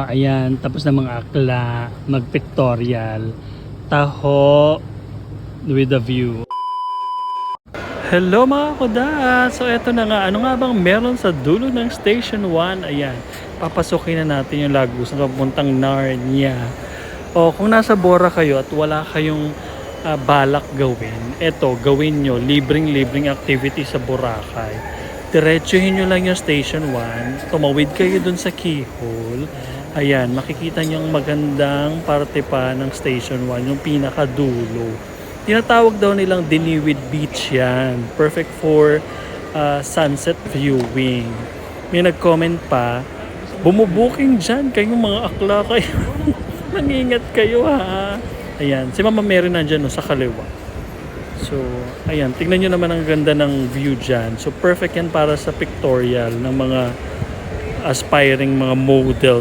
Ayan. Tapos na mga akla, mag-pictorial. Taho with a view. Hello mga kuda! So eto na nga, ano nga bang meron sa dulo ng Station 1? Ayan, papasukin na natin yung Lagos na papuntang Narnia. O kung nasa Bora kayo at wala kayong balak gawin, eto, gawin nyo, libreng activity sa Boracay. Diretsuhin nyo lang yung Station 1, tumawid kayo dun sa keyhole. Ayan, makikita nyo ang magandang parte pa ng Station 1, yung pinakadulo. Tinatawag daw nilang Diniwid Beach yan. Perfect for sunset viewing. May nag-comment pa, bumubuking dyan kayong mga akla kayo. Mangingat kayo ha. Ayan, si Mama Mary nandyan no, sa kaliwa. So, ayan, tignan nyo naman ang ganda ng view dyan. So, perfect yan para sa pictorial ng mga aspiring mga models